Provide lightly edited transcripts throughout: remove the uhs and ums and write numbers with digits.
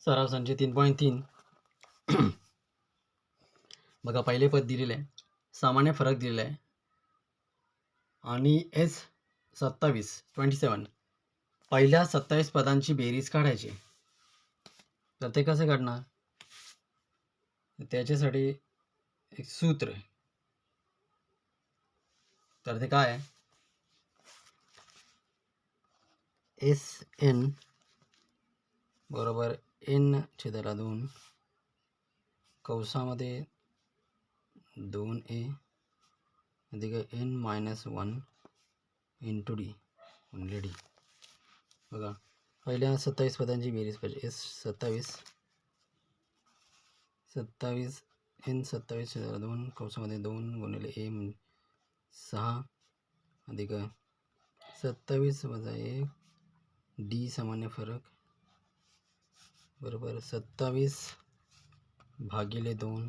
सराव संच 3.3 बघा, पहिले पद दिलेलं आहे, सामान्य फरक दिलेला आहे आणि S27 पहिल्या 27 पदांची बेरीज काढायची. तर ते कसं काढणार? त्याच्यासाठी एक सूत्र आहे. तर ते काय आहे? SN बरोबर N/2 कौसामध्ये 2A अधिक N-1 इंटू D गुणिले D. बघा, पहिल्या 27 पदांची बेरीज पाहिजे. S27 N27/2 कौसामध्ये 2 गुणिले A 6 अधिक 27 वजा 1 D सामान्य फरक बरोबर 27/2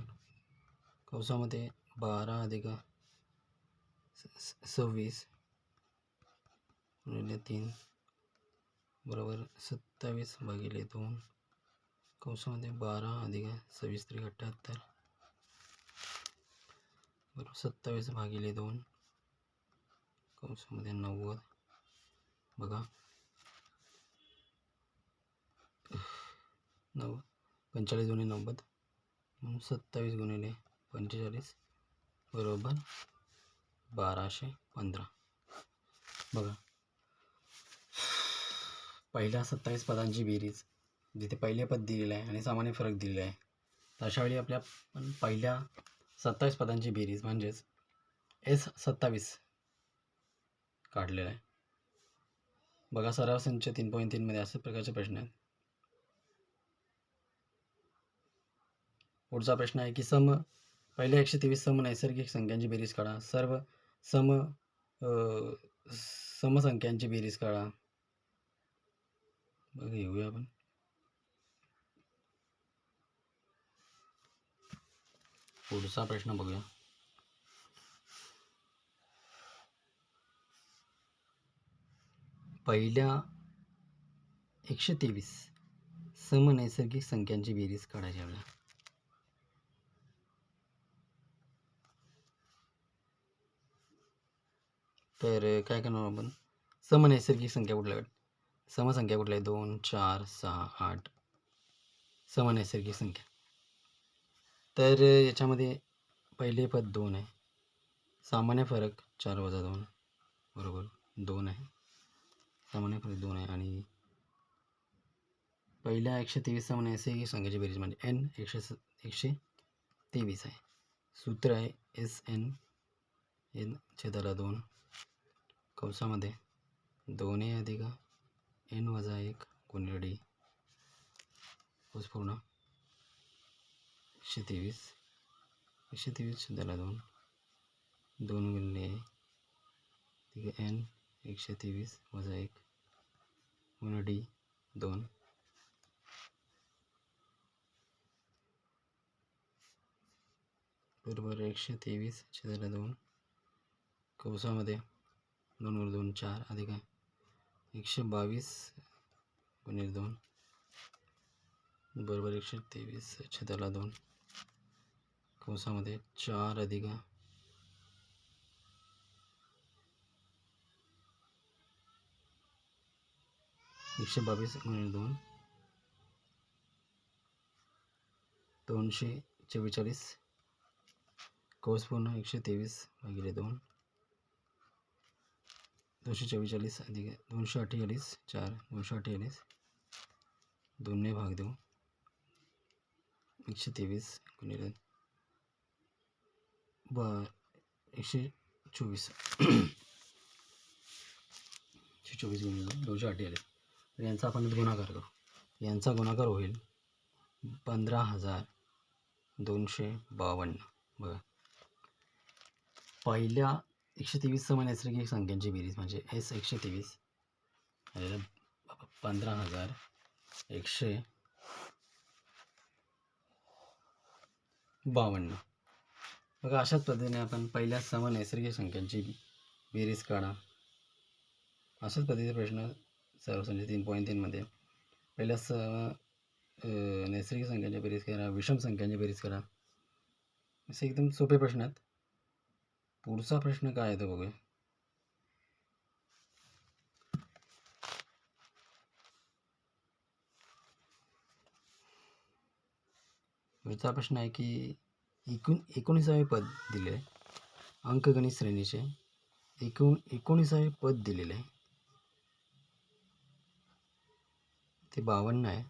कौसामध्ये 12 अधिक 26 गुणिले 3 बरोबर 27/2 कौसामध्ये 12 अधिक 26 × 78 बरोबर 27/2 कौसामध्ये 90. बघा, 45 गुणिले 90 म्हणून 27 गुणिले 45 बरोबर 1215. बघा, पहिल्या 27 पदांची बेरीज, जिथे पहिले पद दिलेलं आहे आणि सामान्य फरक दिलेला आहे, तर अशावेळी आपल्या पहिल्या 27 पदांची बेरीज म्हणजेच S27 काढलेला आहे. बघा, सराव संच 3.3 मध्ये अशा प्रकारचे प्रश्न आहेत. पुढचा प्रश्न आहे की पहिल्या 123 सम नैसर्गिक संख्यांची बेरीज काढा. सर्व समसंख्यांची बेरीज काढा. बघा, येऊया आपण. पुढचा प्रश्न बघूया. पहिल्या 123 समनैसर्गिक संख्यांची बेरीज काढायची आपल्याला. तर काय करणार आपण? समनैसर्गिक संख्या कुठल्या? समसंख्या कुठल्या? 2, 4, 6, 8 समनैसर्गिक संख्या. तर याच्यामध्ये पहिले पद 2 आहे, सामान्य फरक 4 वजा 2 बरोबर 2 आहे. सामान्य फरक 2 आहे आणि पहिल्या 123 समनैसर्गिक संख्येची बेरीज म्हणजे N 123 आहे. सूत्र आहे SN N/2 कौसामध्ये 2A अधिक N-1 गुणिले D कौस पूर्ण 123 123/2 2 गुणिले अधिक N 123 वजा 1 गुणिले D 2 बरोबर 123/2 कौसामध्ये 2 गुणिले 2 4 अधिक 122 गुणिले 2 बरोबर 123/2 कौसामध्ये 4 अधिक 122 गुणिले 2 244 कौस पूर्ण 123/2 244 अधिक 248 4 248 2 ने भाग देऊ 123 गुणिले 124 124 गुणिले 248 यांचा आपण गुणाकार करू. यांचा गुणाकार होईल 15,252. बघा, पहिल्या 123 समनैसर्गिक संख्यांची बेरीज म्हणजे S123 आलेलं 15,152. बघा, अशाच पद्धतीने आपण पहिल्या समनैसर्गिक संख्यांची बेरीज काढा. अशाच पद्धतीचे प्रश्न सर्व संच 3.3 मध्ये पहिल्या नैसर्गिक संख्यांची बेरीज करा, विषम संख्यांची बेरीज करा. असे एकदम सोपे प्रश्न आहेत. पुढचा प्रश्न काय आहे तो बघूया. पुढचा प्रश्न आहे की 19वे पद दिले आहे. अंकगणित श्रेणीचे 19वे पद दिलेले आहे. ते 52 आहे.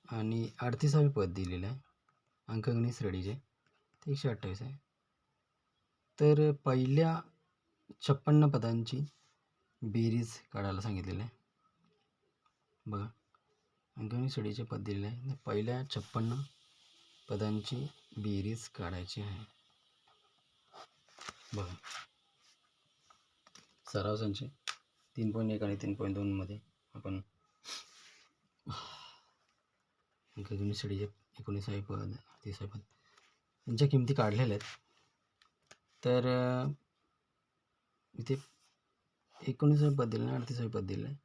आणि 38वे पद दिलेलं आहे अंकगणित श्रेणीचे, ते 128 आहे. तर पहिल्या 56 पदांची बेरीज काढायला सांगितलेलं आहे. बघा, अंकगणित श्रेणीचे पद दिलेले आहे. पहिल्या 56 पदांची बेरीज काढायची आहे. बघा, सराव संच 3.1 आणि 3.2 मध्ये आपण अंकगणित श्रेणीचे 19वे पद, 38वे पद यांच्या किमती काढलेल्या आहेत. तर इथे 19वे पद दिलं आहे, 38वे पद दिलं आहे.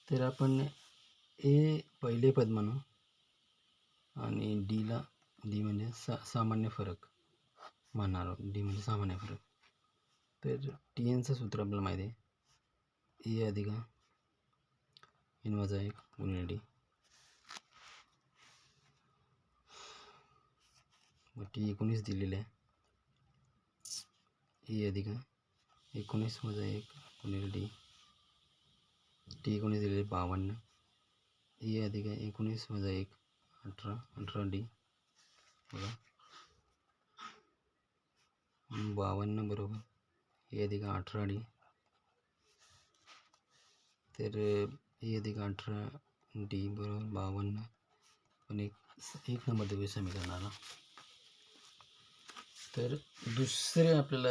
तर आपण ए पहिले पद म्हणू आणि डी म्हणजे सामान्य फरक म्हणणार आहोत. डी म्हणजे सामान्य फरक. तर टी एनचं सूत्र आपल्याला माहिती आहे, ए अधिक एन वजा 1 गुणिले डी. मग टी 19 दिलेलं आहे. ए अधिक 19 वजा 1 गुणिले डी. टी 19 दिलेले 52. ए अधिक 19 वजा 1 18 डी. बघा, 52 बरोबर ए अधिक 18 डी. तर ए अधिक 18 डी बरोबर 52. पण एक नंबर देऊ समीकरणाला. तर दुसरे आपल्याला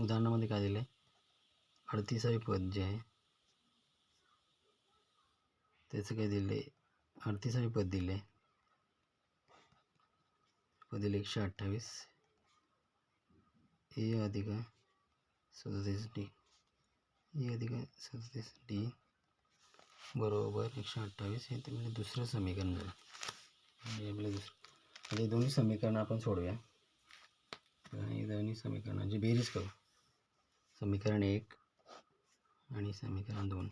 उदाहरणामध्ये काय दिलं आहे, 38वे पद जे आहे त्याचं काय दिलं आहे, 38वे पद दिलं आहे. पद दिले 128 ए अधिक 37 डी. ए अधिक 37 डी बरोबर 128. हे म्हणजे दुसरं समीकरण झालं. म्हणजे आपलं दुसरं, हे दोन्ही समीकरणं आपण सोडूया. हे दोन्ही समीकरणाची बेरीज करू. समीकरण 1 आणि समीकरण 2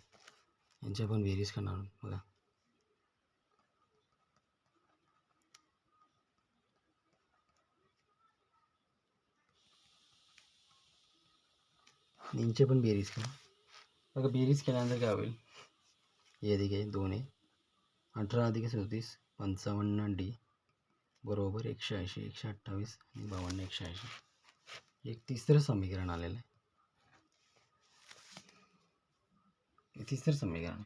यांची आपण बेरीज करणार आहोत. बघा, यांची पण बेरीज करू. बघा, बेरीज केल्यानंतर काय होईल, ए अधिक 2 आहे 18 अधिक 37 55 डी बरोबर 180. 128 आणि 52 180. एक तिसरं समीकरण आलेलं आहे. हे तिसरं समीकरण.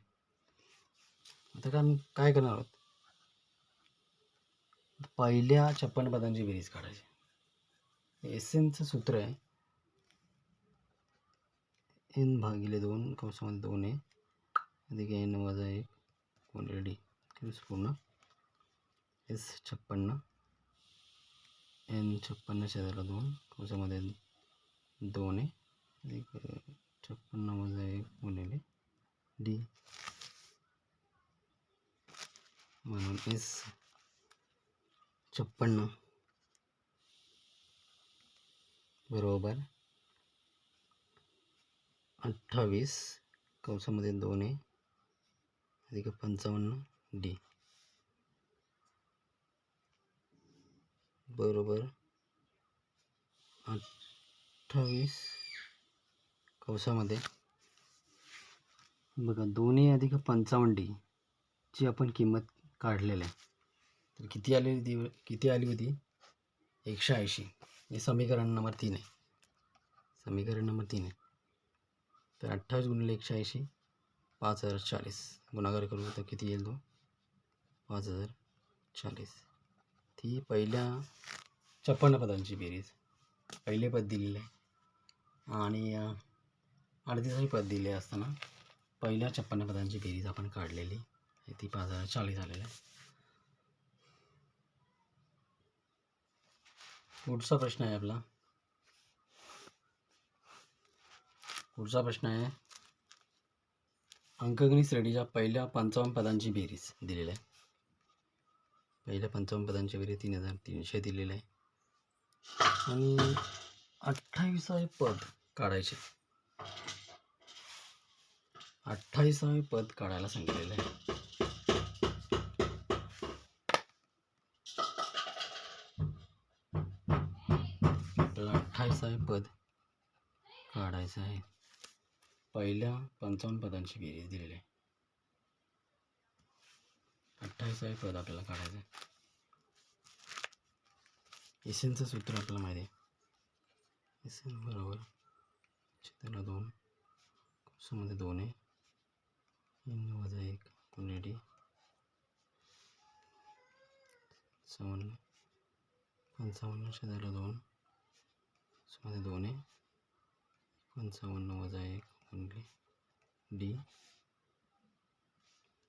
आता काय करणार आहोत, पहिल्या 56 पदांची बेरीज काढायची. एस एनचं सूत्र आहे एन भागिले 2 कंसामध्ये 2 आहे अधिक एन वजा 1 गुणिले डी पूर्ण एस 56 एन 56 छेदाला 2 कंसामध्ये 2 आहे अधिक 56 वजा 1 गुणिले डी. म्हणून एस 56 बरोबर 28 कंसामध्ये 2 आहे अधिक 55 डी बरोबर 28 कंसामध्ये बघा 2 अधिक 55 डी ची आपण किंमत काढलेली आहे. तर किती आली होती 180. हे समीकरण नंबर 3 आहे. समीकरण नंबर 3 आहे. तर 28 गुणिले 180 5040 गुणाकार करू तर किती येईल तो 5040. ती पहिल्या 56 पदांची बेरीज. पहिले पद दिलेलं आहे आणि 38वे पद दिले असताना पहिल्या 56 पदांची बेरीज आपण काढलेली आहे. ती 5040 आलेली आहे. पुढचा प्रश्न आहे आपला. पुढचा प्रश्न आहे अंकगणित श्रेणीच्या पहिल्या 55 पदांची बेरीज दिलेली आहे. पहिल्या 55 पदांची बेरीज 3300 दिलेलं आहे आणि 28वे पद काढायचे. 28वे पद काढायला सांगितलेलं आहे. आपल्याला 28वे पद काढायचं आहे. पहिल्या 55 पदांची बेरीज दिलेली आहे. 28वे पद आपल्याला काढायचं आहे. एसएनचं सूत्र आपल्याला माहिती आहे. एसएन बरोबर छेदाला 2 कंसामध्ये 2 आहे n वजा 1 गुणिले डी 55 छेदाला 2 कंसामध्ये 2 आहे 55 वजा 1 गुणिले डी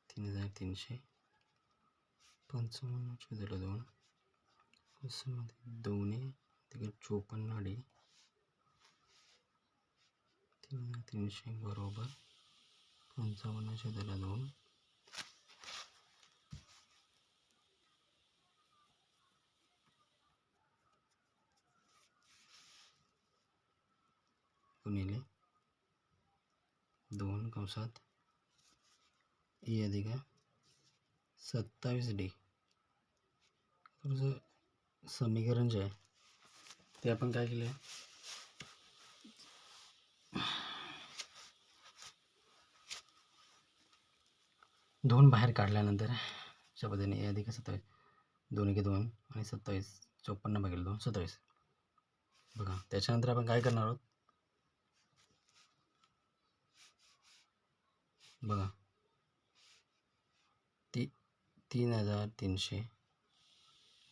3300 55 छेदाला 2 कंसामध्ये 2 आहे 54 डी 3300 बरोबर 55 छेदाला 2 गुणिले 2 कंसात ए अधिक 27 डी. तुझं समीकरण जे आहे ते आपण काय केलं आहे, दोन बाहेर काढल्यानंतर अशा पद्धतीने ए अधिक 27 2 1 2 आणि 27 54 भागिले 2 27. बघा त्याच्यानंतर आपण काय करणार आहोत, बघा 3300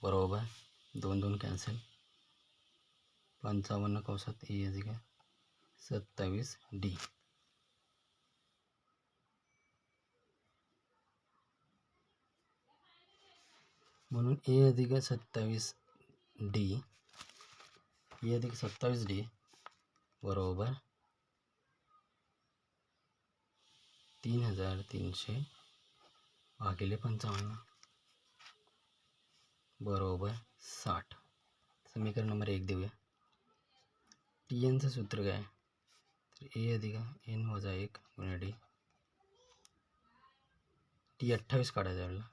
बरोबर 2 2 कॅन्सल 55 कंसात ए अधिक 27 डी. म्हणून ए अधिक 27 डी ए अधिक 27 डी बरोबर 3300 भागिले 55 बरोबर 60. समीकरण नंबर 1 देऊया. टी एनचं सूत्र काय, तर ए अधिक एन वजा 1 गुणिले डी. टी 28 काढायचं आपल्याला.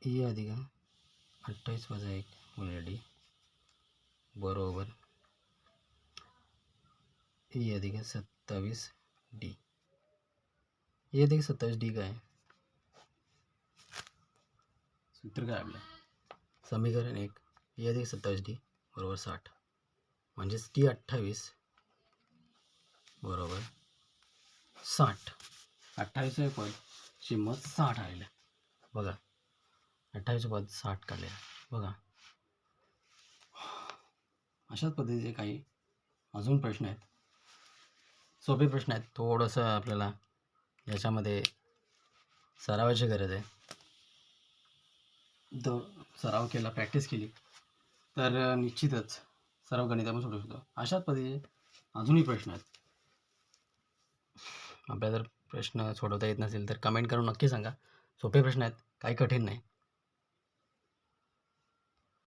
ए अधिक 28 वजा 1 गुणिले डी बरोबर ए अधिक 27 डी. ए अधिक 27 डी काय, सूत्र काय आपलं, समीकरण 1 ए अधिक 27 डी बरोबर 60. म्हणजेच टी 28 बरोबर 60. 28वे पद किंमत 60 आलेलं आहे. बघा 28वे पद 60 काढले. बघा अशाच पद्धतीचे काही अजून प्रश्न आहेत, सोपे प्रश्न आहेत. थोडंसं आपल्याला याच्यामध्ये सरावाची गरज आहे. सराव केला, प्रॅक्टिस केली तर निश्चितच सर्व गणित आपण सोडवू शकतो. अशाच पद्धतीचे अजूनही प्रश्न आहेत. आपल्याला जर प्रश्न सोडवता येत नसेल तर कमेंट करून नक्की सांगा. सोपे प्रश्न आहेत, काही कठीण नाही.